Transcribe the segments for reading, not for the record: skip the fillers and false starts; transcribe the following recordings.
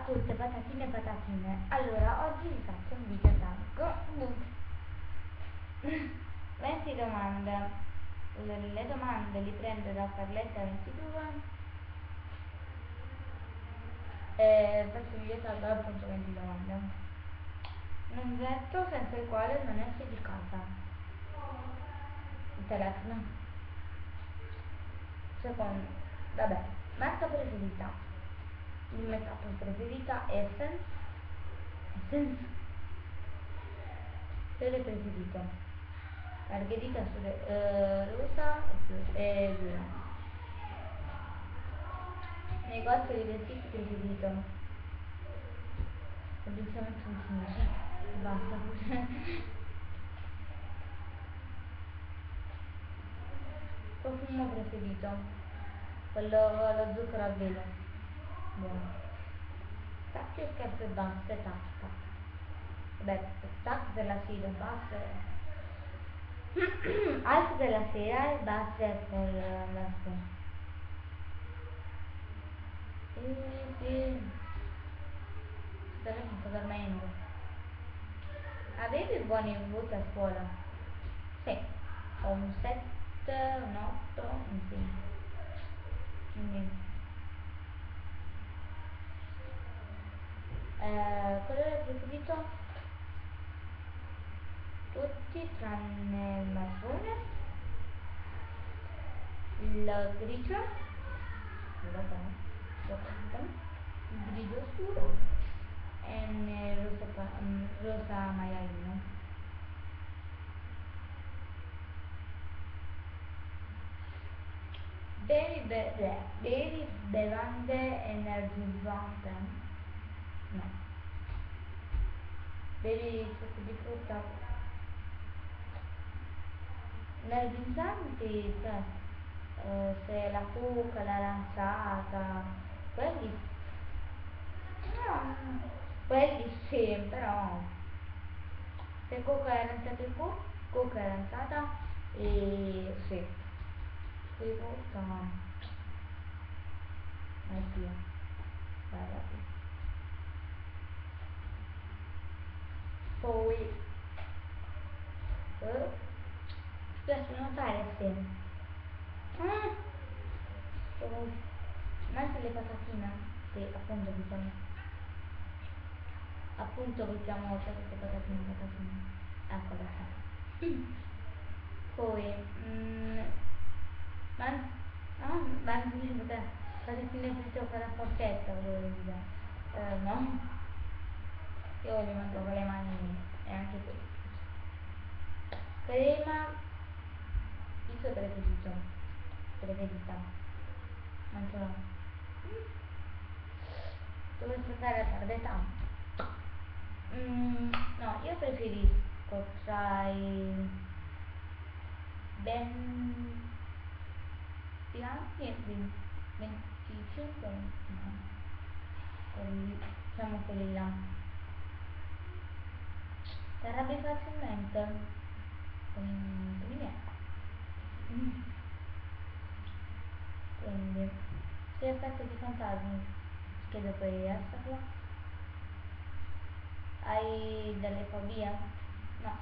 tutte patatine e patatine. Allora, oggi vi faccio un video tag 20 domande. Le domande li prendo da Carletta 22 e faccio il video tag appunto 20 domande. Un oggetto senza il quale non esce di casa. Il telefono. Secondo, vabbè, marca preferita. Il make up preferita Essence. Colore preferito margherita rosa e blu. Negozio di vestiti preferito semplicemente un Cineci, basta. Profumo preferito quello allo zucchero a velo, buono. Tacchi e scarpe basse, tac. Vabbè, tac per la sera, basse alto per la sera e basse per la sera. Sì, spero che sto dormendo. Avevi buoni voti a scuola? Sì, ho un 7, un 8, un 6. Quindi colore preferito? Tutti tranne il marrone, il grigio, il grigio scuro e il rosa maialino. Bevi bevande energizzanti? No. Bevi succo di frutta? Energizzanti, cioè se la cuca, l'aranciata, quelli no, quelli sì, però se coca è aranciata e coca è aranciata e sì, di frutta no, è più, guarda. Poi spiace notare se mangi le patatine, sì, appunto mettiamo queste patatine, eccola qua. Poi mangi le patatine fritte con la forchetta, volevo dire, no, io le mangio con le mani e anche qui. Crema, il suo preferita, non ce l'ho. Dove aspettare la tarda età? No, io preferisco tra i 20 anni e 25, diciamo quelli là. Si arrabbia facilmente con i miei. Quindi se effetto di fantasmi che dovrei esserlo. Hai delle fobie? No,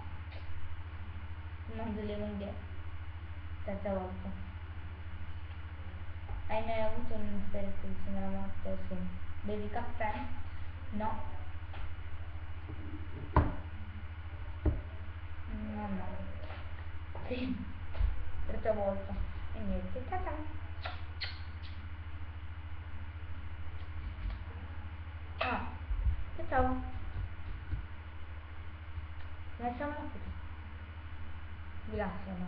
non delle unghie 7 volte. Hai mai avuto un'esperienza vicino alla morte? Sì. Bevi caffè? No. No. Sì, 3 volte. E niente, ciao. Ah, ciao. Lasciamola così. Vi lascio, no?